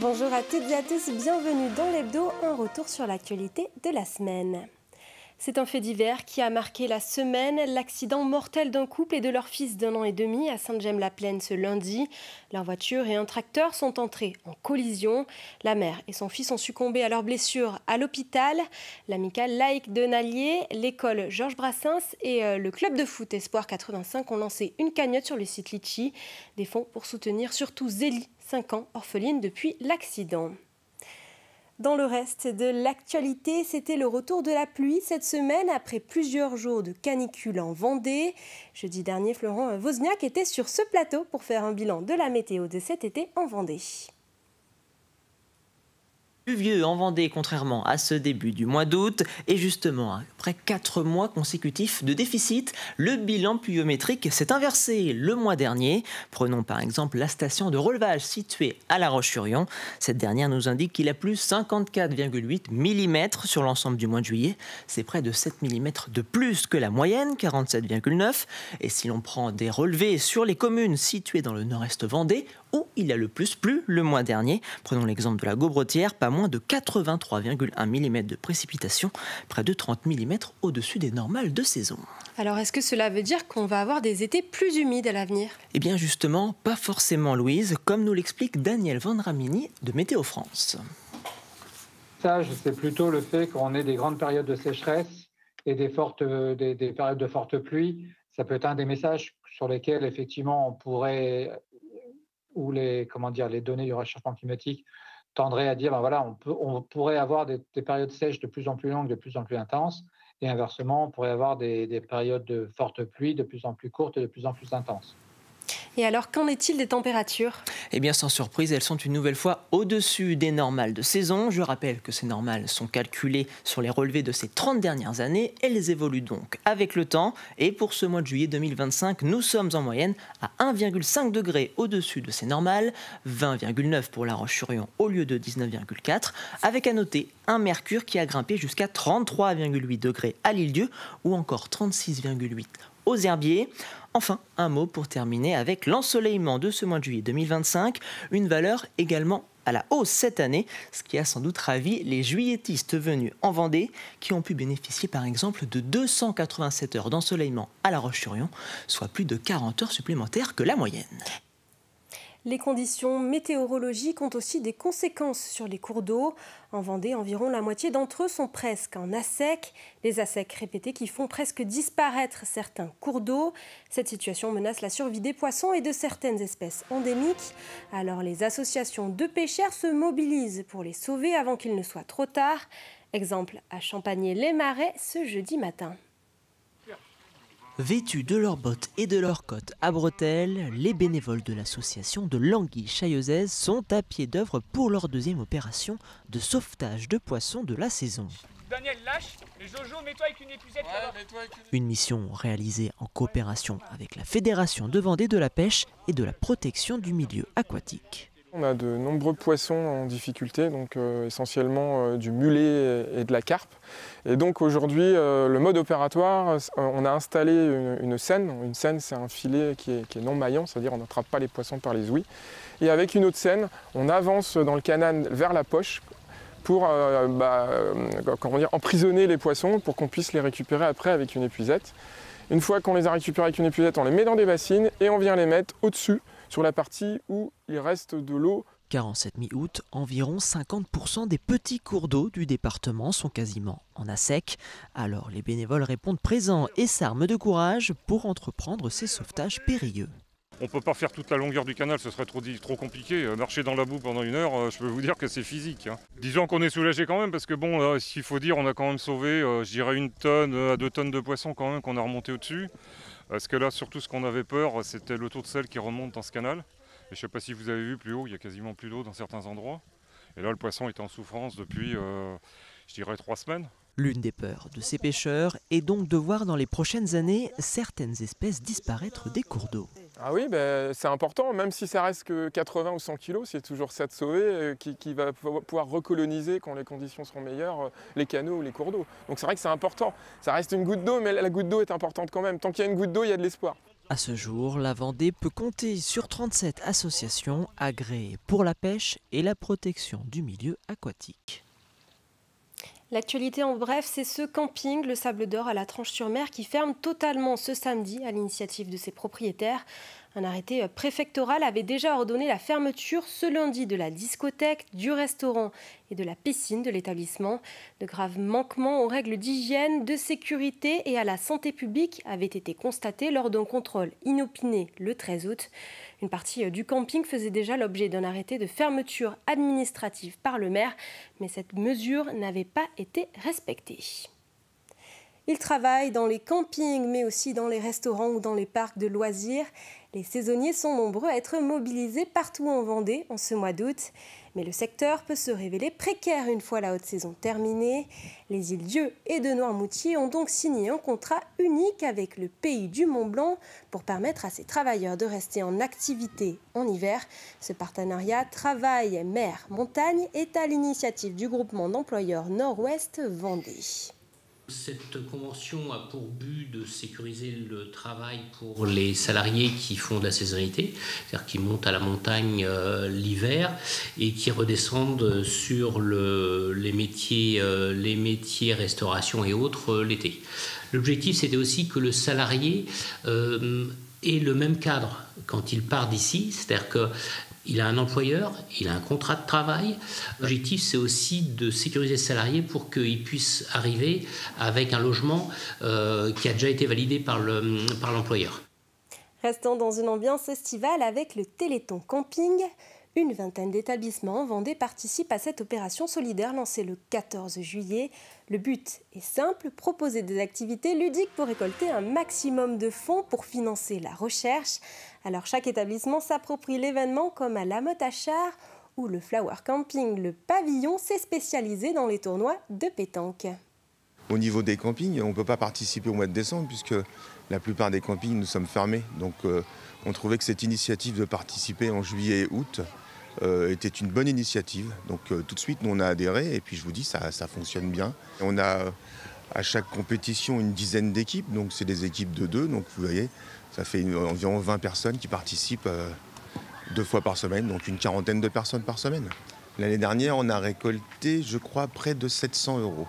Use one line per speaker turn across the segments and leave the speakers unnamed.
Bonjour à toutes et à tous, bienvenue dans l'hebdo, un retour sur l'actualité de la semaine. C'est un fait divers qui a marqué la semaine, l'accident mortel d'un couple et de leur fils d'1 an et demi à Sainte-Gemme-la-Plaine ce lundi. Leur voiture et un tracteur sont entrés en collision. La mère et son fils ont succombé à leurs blessures à l'hôpital. L'amicale laïque de Nallier, l'école Georges Brassens et le club de foot Espoir 85 ont lancé une cagnotte sur le site Litchi. Des fonds pour soutenir surtout Zélie, 5 ans, orpheline depuis l'accident. Dans le reste de l'actualité, c'était le retour de la pluie cette semaine après plusieurs jours de canicule en Vendée. Jeudi dernier, Florent Wozniak était sur ce plateau pour faire un bilan de la météo de cet été en Vendée.
Pluvieux en Vendée, contrairement à ce début du mois d'août. Et justement, après 4 mois consécutifs de déficit, le bilan pluviométrique s'est inversé le mois dernier. Prenons par exemple la station de relevage située à La Roche-sur-Yon. Cette dernière nous indique qu'il a plu 54,8 mm sur l'ensemble du mois de juillet. C'est près de 7 mm de plus que la moyenne, 47,9. Et si l'on prend des relevés sur les communes situées dans le nord-est Vendée, où il a le plus plu le mois dernier, prenons l'exemple de la Gaubretière, pas moins de 83,1 mm de précipitations, près de 30 mm au-dessus des normales de saison.
Alors est-ce que cela veut dire qu'on va avoir des étés plus humides à l'avenir ?
Eh bien justement, pas forcément Louise, comme nous l'explique Daniel Vendramini de Météo France.
Ça, c'est plutôt le fait qu'on ait des grandes périodes de sécheresse et des périodes de fortes pluies. Ça peut être un des messages sur lesquels effectivement on pourrait, ou les données du réchauffement climatique tendraient à dire, on pourrait avoir des périodes sèches de plus en plus longues, de plus en plus intenses, et inversement, on pourrait avoir des périodes de fortes pluies de plus en plus courtes et de plus en plus intenses.
Et alors, qu'en est-il des températures ?
Eh bien, sans surprise, elles sont une nouvelle fois au-dessus des normales de saison. Je rappelle que ces normales sont calculées sur les relevés de ces 30 dernières années. Elles évoluent donc avec le temps. Et pour ce mois de juillet 2025, nous sommes en moyenne à 1,5 degré au-dessus de ces normales, 20,9 pour La Roche-sur-Yon au lieu de 19,4, avec à noter un mercure qui a grimpé jusqu'à 33,8 degrés à l'Île-Dieu ou encore 36,8 aux Herbiers. Enfin, un mot pour terminer avec l'ensoleillement de ce mois de juillet 2025, une valeur également à la hausse cette année, ce qui a sans doute ravi les juilletistes venus en Vendée qui ont pu bénéficier par exemple de 287 heures d'ensoleillement à La Roche-sur-Yon, soit plus de 40 heures supplémentaires que la moyenne.
Les conditions météorologiques ont aussi des conséquences sur les cours d'eau. En Vendée, environ la moitié d'entre eux sont presque en assec. Les assecs répétés qui font presque disparaître certains cours d'eau. Cette situation menace la survie des poissons et de certaines espèces endémiques. Alors les associations de pêcheurs se mobilisent pour les sauver avant qu'il ne soit trop tard. Exemple à Champagné-les-Marais ce jeudi matin.
Vêtus de leurs bottes et de leurs cottes à bretelles, les bénévoles de l'association de l'Anguille chailleusaise sont à pied d'œuvre pour leur deuxième opération de sauvetage de poissons de la saison.
Daniel, lâche et Jojo, mets-toi avec une épuisette.
Une mission réalisée en coopération avec la Fédération de Vendée de la pêche et de la protection du milieu aquatique.
On a de nombreux poissons en difficulté, donc essentiellement du mulet et de la carpe. Et donc aujourd'hui, le mode opératoire, on a installé une seine. Une seine, c'est un filet qui est non maillant, c'est-à-dire on n'attrape pas les poissons par les ouïes. Et avec une autre seine, on avance dans le canal vers la poche pour emprisonner les poissons pour qu'on puisse les récupérer après avec une épuisette. Une fois qu'on les a récupérés avec une épuisette, on les met dans des bassines et on vient les mettre au-dessus, sur la partie où il reste de l'eau.
Car en cette mi-août, environ 50% des petits cours d'eau du département sont quasiment en assec. Alors les bénévoles répondent présents et s'arment de courage pour entreprendre ces sauvetages périlleux.
On ne peut pas faire toute la longueur du canal, ce serait trop compliqué. Marcher dans la boue pendant 1 heure, je peux vous dire que c'est physique. Disons qu'on est soulagé quand même, parce que bon, s'il faut dire, on a quand même sauvé, je dirais 1 tonne à 2 tonnes de poissons quand même qu'on a remonté au-dessus. Parce que là, surtout, ce qu'on avait peur, c'était le taux de sel qui remonte dans ce canal. Et je ne sais pas si vous avez vu plus haut, il y a quasiment plus d'eau dans certains endroits. Et là, le poisson est en souffrance depuis, je dirais, 3 semaines.
L'une des peurs de ces pêcheurs est donc de voir dans les prochaines années certaines espèces disparaître des cours d'eau.
Ah oui, c'est important, même si ça reste que 80 ou 100 kilos, c'est toujours ça de sauver qui va pouvoir recoloniser quand les conditions seront meilleures les canaux ou les cours d'eau. Donc c'est vrai que c'est important. Ça reste une goutte d'eau, mais la goutte d'eau est importante quand même. Tant qu'il y a une goutte d'eau, il y a de l'espoir.
À ce jour, la Vendée peut compter sur 37 associations agréées pour la pêche et la protection du milieu aquatique.
L'actualité en bref, c'est ce camping, le Sable d'Or à la Tranche-sur-Mer, qui ferme totalement ce samedi à l'initiative de ses propriétaires. Un arrêté préfectoral avait déjà ordonné la fermeture ce lundi de la discothèque, du restaurant et de la piscine de l'établissement. De graves manquements aux règles d'hygiène, de sécurité et à la santé publique avaient été constatés lors d'un contrôle inopiné le 13 août. Une partie du camping faisait déjà l'objet d'un arrêté de fermeture administrative par le maire, mais cette mesure n'avait pas été respectée. Ils travaillent dans les campings, mais aussi dans les restaurants ou dans les parcs de loisirs. Les saisonniers sont nombreux à être mobilisés partout en Vendée en ce mois d'août. Mais le secteur peut se révéler précaire une fois la haute saison terminée. Les îles Dieu et de Noirmoutier ont donc signé un contrat unique avec le Pays du Mont-Blanc pour permettre à ces travailleurs de rester en activité en hiver. Ce partenariat Travail-Mer-Montagne est à l'initiative du groupement d'employeurs Nord-Ouest Vendée.
Cette convention a pour but de sécuriser le travail pour les salariés qui font de la saisonnalité, c'est-à-dire qui montent à la montagne l'hiver et qui redescendent sur les métiers restauration et autres l'été. L'objectif, c'était aussi que le salarié ait le même cadre quand il part d'ici, c'est-à-dire que il a un employeur, il a un contrat de travail. L'objectif, c'est aussi de sécuriser le salarié pour qu'il puisse arriver avec un logement qui a déjà été validé par l'employeur.
Restons dans une ambiance estivale avec le Téléthon Camping. Une vingtaine d'établissements en Vendée participent à cette opération solidaire lancée le 14 juillet. Le but est simple, proposer des activités ludiques pour récolter un maximum de fonds pour financer la recherche. Alors chaque établissement s'approprie l'événement comme à La Motte-à-Char où le Flower Camping, le pavillon, s'est spécialisé dans les tournois de pétanque.
Au niveau des campings, on ne peut pas participer au mois de décembre puisque la plupart des campings, nous sommes fermés. Donc on trouvait que cette initiative de participer en juillet et août était une bonne initiative. Donc tout de suite, nous on a adhéré et puis je vous dis, ça fonctionne bien. On a à chaque compétition une dizaine d'équipes, donc c'est des équipes de 2. Donc vous voyez, ça fait environ 20 personnes qui participent 2 fois par semaine, donc une quarantaine de personnes par semaine. L'année dernière, on a récolté, je crois, près de 700 €.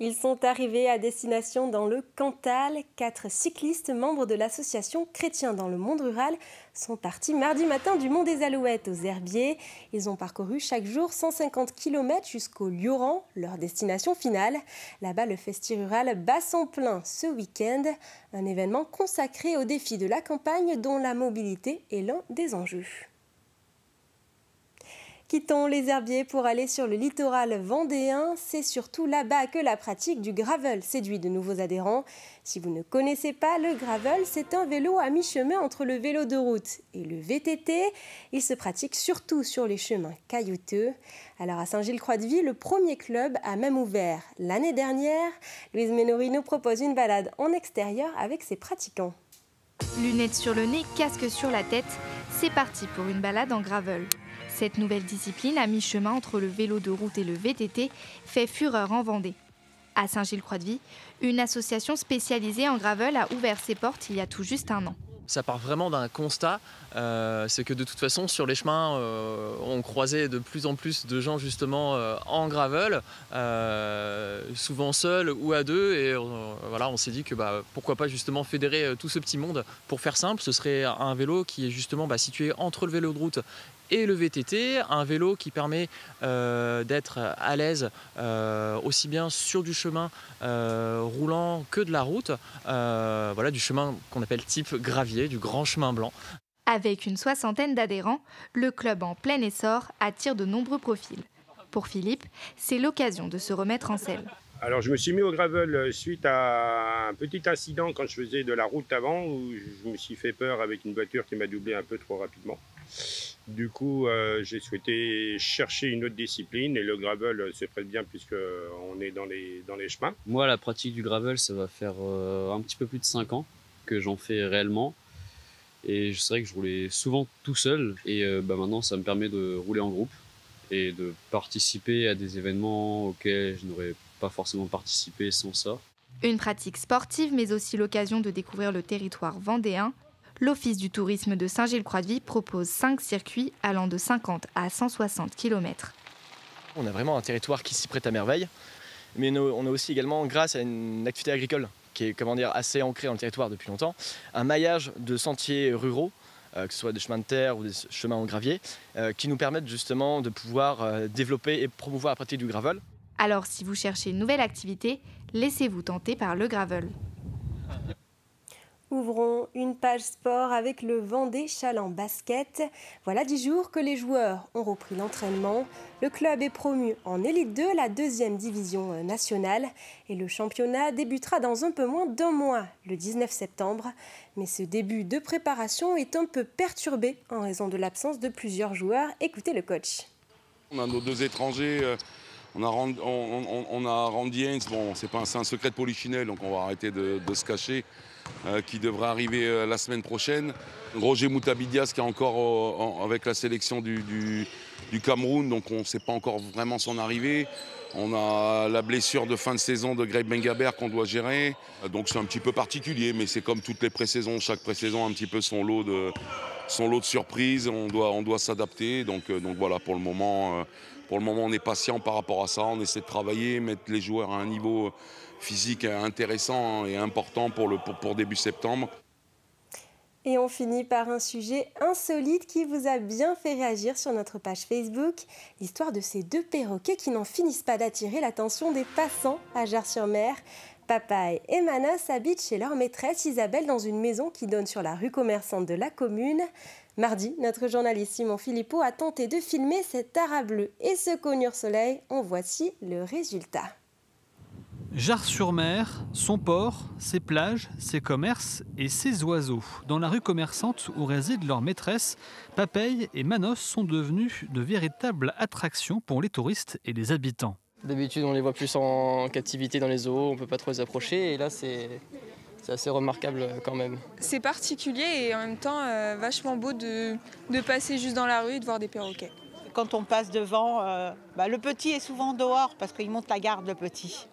Ils sont arrivés à destination dans le Cantal. 4 cyclistes membres de l'association Chrétiens dans le monde rural sont partis mardi matin du Mont des Alouettes aux Herbiers. Ils ont parcouru chaque jour 150 km jusqu'au Lioran, leur destination finale. Là-bas, le Festi Rural bat son plein ce week-end. Un événement consacré aux défis de la campagne dont la mobilité est l'un des enjeux. Quittons les herbiers pour aller sur le littoral vendéen. C'est surtout là-bas que la pratique du gravel séduit de nouveaux adhérents. Si vous ne connaissez pas le gravel, c'est un vélo à mi-chemin entre le vélo de route et le VTT. Il se pratique surtout sur les chemins caillouteux. Alors à Saint-Gilles-Croix-de-Vie, le premier club a même ouvert l'année dernière. Louise Ménori nous propose une balade en extérieur avec ses pratiquants.
Lunettes sur le nez, casque sur la tête, c'est parti pour une balade en gravel. Cette nouvelle discipline, à mi-chemin entre le vélo de route et le VTT, fait fureur en Vendée. À Saint-Gilles-Croix-de-Vie, une association spécialisée en gravel a ouvert ses portes il y a tout juste un an.
Ça part vraiment d'un constat, c'est que de toute façon sur les chemins on croisait de plus en plus de gens justement en gravel, souvent seuls ou à deux, et voilà, on s'est dit que pourquoi pas justement fédérer tout ce petit monde. Pour faire simple, ce serait un vélo qui est justement situé entre le vélo de route et le VTT, un vélo qui permet d'être à l'aise aussi bien sur du chemin roulant que de la route, voilà, du chemin qu'on appelle type gravier, du grand chemin blanc.
Avec une 60aine d'adhérents, le club en plein essor attire de nombreux profils. Pour Philippe, c'est l'occasion de se remettre en selle.
Alors je me suis mis au gravel suite à un petit incident quand je faisais de la route avant, où je me suis fait peur avec une voiture qui m'a doublé un peu trop rapidement. Du coup, j'ai souhaité chercher une autre discipline et le gravel se prête bien puisqu'on est dans les chemins.
Moi, la pratique du gravel, ça va faire un petit peu plus de 5 ans que j'en fais réellement. Et c'est vrai que je roulais souvent tout seul et maintenant, ça me permet de rouler en groupe et de participer à des événements auxquels je n'aurais pas forcément participé sans ça.
Une pratique sportive, mais aussi l'occasion de découvrir le territoire vendéen. L'Office du tourisme de Saint-Gilles-Croix-de-Vie propose 5 circuits allant de 50 à 160 km.
On a vraiment un territoire qui s'y prête à merveille, mais on a aussi également, grâce à une activité agricole qui est assez ancrée dans le territoire depuis longtemps, un maillage de sentiers ruraux, que ce soit des chemins de terre ou des chemins en gravier, qui nous permettent justement de pouvoir développer et promouvoir la pratique du gravel.
Alors si vous cherchez une nouvelle activité, laissez-vous tenter par le gravel.
Ouvrons une page sport avec le Vendée Chaland Basket. Voilà 10 jours que les joueurs ont repris l'entraînement. Le club est promu en Élite 2, la 2e division nationale. Et le championnat débutera dans un peu moins d'un mois, le 19 septembre. Mais ce début de préparation est un peu perturbé en raison de l'absence de plusieurs joueurs. Écoutez le coach.
On a nos 2 étrangers. On a Randy Haynes, bon, c'est un secret de polichinelle, donc on va arrêter de se cacher, qui devrait arriver la semaine prochaine. Roger Moutabidias qui est encore avec la sélection du Cameroun, donc on ne sait pas encore vraiment son arrivée. On a la blessure de fin de saison de Greg Bengaber qu'on doit gérer. Donc c'est un petit peu particulier, mais c'est comme toutes les pré-saisons. Chaque pré-saison a un petit peu son lot de surprises. On doit s'adapter. Donc voilà, pour le moment, on est patient par rapport à ça. On essaie de travailler, mettre les joueurs à un niveau physique intéressant et important pour début septembre.
Et on finit par un sujet insolite qui vous a bien fait réagir sur notre page Facebook. L'histoire de ces 2 perroquets qui n'en finissent pas d'attirer l'attention des passants à Jars-sur-Mer. Papaye et Manos habitent chez leur maîtresse Isabelle dans une maison qui donne sur la rue commerçante de la commune. Mardi, notre journaliste Simon Philippot a tenté de filmer cet aras bleu et ce cognure soleil. En voici le résultat.
Jars-sur-Mer, son port, ses plages, ses commerces et ses oiseaux. Dans la rue commerçante où réside leur maîtresse, Papaye et Manos sont devenus de véritables attractions pour les touristes et les habitants.
D'habitude, on les voit plus en captivité dans les zoos, on ne peut pas trop les approcher et là, c'est assez remarquable quand même.
C'est particulier et en même temps vachement beau de passer juste dans la rue et de voir des perroquets.
Quand on passe devant, le petit est souvent dehors parce qu'il monte la garde, le petit.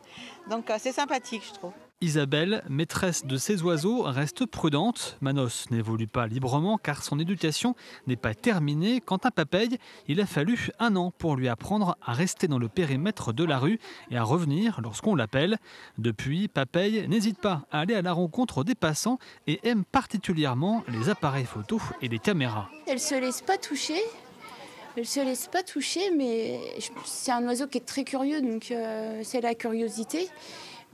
Donc c'est sympathique, je trouve.
Isabelle, maîtresse de ces oiseaux, reste prudente. Manos n'évolue pas librement car son éducation n'est pas terminée. Quant à Papaye, il a fallu 1 an pour lui apprendre à rester dans le périmètre de la rue et à revenir lorsqu'on l'appelle. Depuis, Papaye n'hésite pas à aller à la rencontre des passants et aime particulièrement les appareils photo et les caméras.
Elle ne se laisse pas toucher. Mais c'est un oiseau qui est très curieux, donc c'est la curiosité.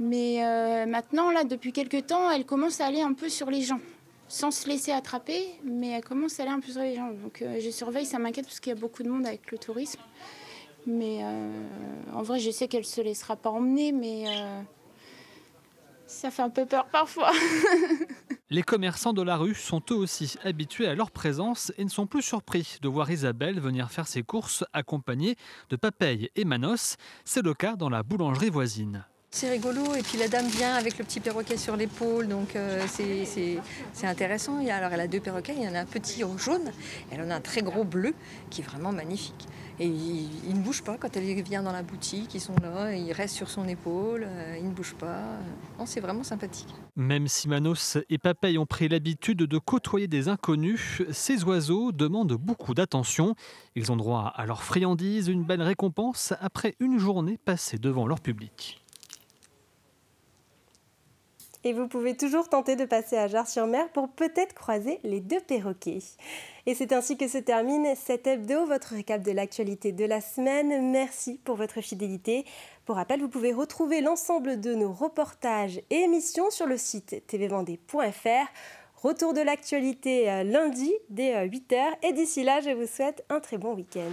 Mais maintenant, là, depuis quelques temps, elle commence à aller un peu sur les gens, sans se laisser attraper, mais elle commence à aller un peu sur les gens. Donc je surveille, ça m'inquiète parce qu'il y a beaucoup de monde avec le tourisme. Mais en vrai, je sais qu'elle ne se laissera pas emmener, mais ça fait un peu peur parfois.
Les commerçants de la rue sont eux aussi habitués à leur présence et ne sont plus surpris de voir Isabelle venir faire ses courses accompagnée de Papaye et Manos. C'est le cas dans la boulangerie voisine.
C'est rigolo et puis la dame vient avec le petit perroquet sur l'épaule, donc c'est intéressant. Alors elle a 2 perroquets, il y en a un petit jaune, elle en a un très gros bleu qui est vraiment magnifique. Et il ne bouge pas quand elle vient dans la boutique, ils sont là, ils restent sur son épaule, ils ne bougent pas. C'est vraiment sympathique.
Même si Manos et Papaye ont pris l'habitude de côtoyer des inconnus, ces oiseaux demandent beaucoup d'attention. Ils ont droit à leurs friandises, une belle récompense après une journée passée devant leur public.
Et vous pouvez toujours tenter de passer à Jars-sur-Mer pour peut-être croiser les 2 perroquets. Et c'est ainsi que se termine cet hebdo, votre récap de l'actualité de la semaine. Merci pour votre fidélité. Pour rappel, vous pouvez retrouver l'ensemble de nos reportages et émissions sur le site tvvendée.fr. Retour de l'actualité lundi dès 8h. Et d'ici là, je vous souhaite un très bon week-end.